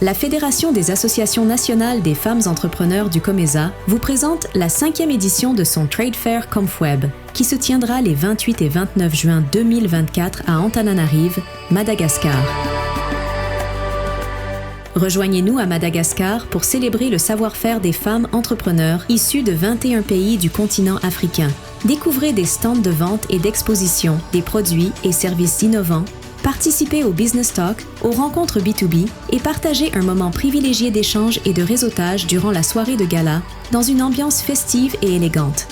La Fédération des associations nationales des femmes entrepreneurs du COMESA vous présente la 5e édition de son Trade Fair Confweb, qui se tiendra les 28 et 29 juin 2024 à Antananarive, Madagascar. Rejoignez-nous à Madagascar pour célébrer le savoir-faire des femmes entrepreneurs issues de 21 pays du continent africain. Découvrez des stands de vente et d'exposition, des produits et services innovants, participez au Business Talk, aux rencontres B2B et partagez un moment privilégié d'échange et de réseautage durant la soirée de gala dans une ambiance festive et élégante.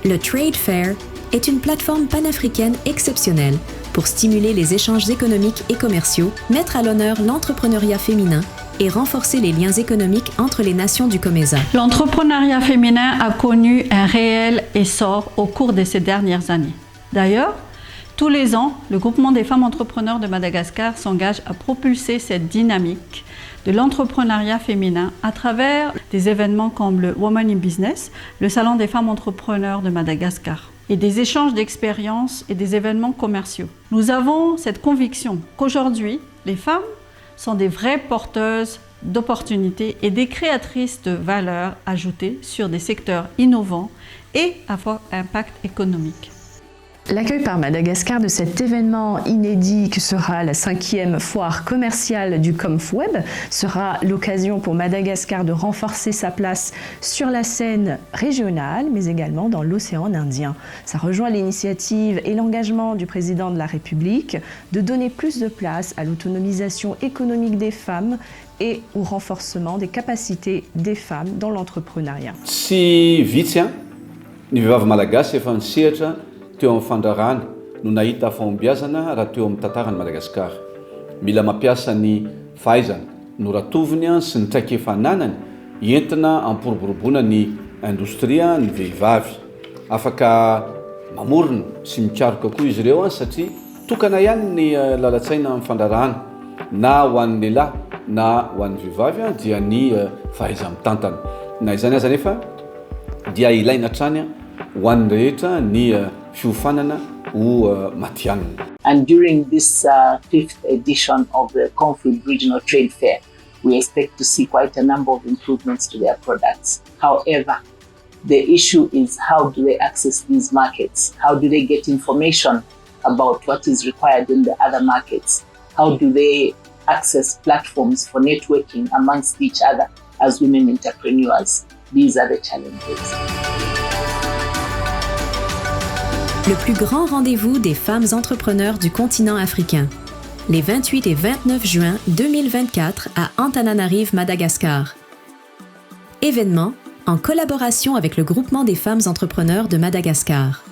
Le Trade Fair est une plateforme panafricaine exceptionnelle pour stimuler les échanges économiques et commerciaux, mettre à l'honneur l'entrepreneuriat féminin et renforcer les liens économiques entre les nations du COMESA. L'entrepreneuriat féminin a connu un réel essor au cours de ces dernières années. D'ailleurs, tous les ans, le groupement des femmes entrepreneurs de Madagascar s'engage à propulser cette dynamique de l'entrepreneuriat féminin à travers des événements comme le Women in Business, le Salon des femmes entrepreneurs de Madagascar, et des échanges d'expériences et des événements commerciaux. Nous avons cette conviction qu'aujourd'hui, les femmes sont des vraies porteuses d'opportunités et des créatrices de valeur ajoutée sur des secteurs innovants et à fort impact économique. L'accueil par Madagascar de cet événement inédit que sera la 5e foire commerciale du Confweb sera l'occasion pour Madagascar de renforcer sa place sur la scène régionale, mais également dans l'océan Indien. Ça rejoint l'initiative et l'engagement du président de la République de donner plus de place à l'autonomisation économique des femmes et au renforcement des capacités des femmes dans l'entrepreneuriat. Sy vitsy ny vehivavy malagasy efa nisehatra teo amin'ny fandrarana no nahita fahombiazana raha teo amin'ny tantarany Madagasikara. Mila mampiasa ny fahaizana noratoviny sy ny traikefananany entina ampiroboroboana ny indostria ny vehivavy. Afaka mamorona sy mikaroka koa izy ireo satria tokana ihany ny lalatsaina amin'ny fandrarana na ho an'ny lehilahy na ho an'ny vehivavy dia ny fahaiza-mitantana. Na izany aza nefa dia ilaina hatrany ho an'ny rehetra ny fiofanana ho matianina. And during this 5th edition of the Confweb Regional Trade Fair, we expect to see quite a number of improvements to their products. However, the issue is how do they access these markets? How do they get information about what is required in the other markets? How do they access platforms for networking amongst each other as women entrepreneurs? These are the challenges. Le plus grand rendez-vous des femmes entrepreneurs du continent africain. Les 28 et 29 juin 2024 à Antananarive, Madagascar. Événement en collaboration avec le groupement des femmes entrepreneurs de Madagascar.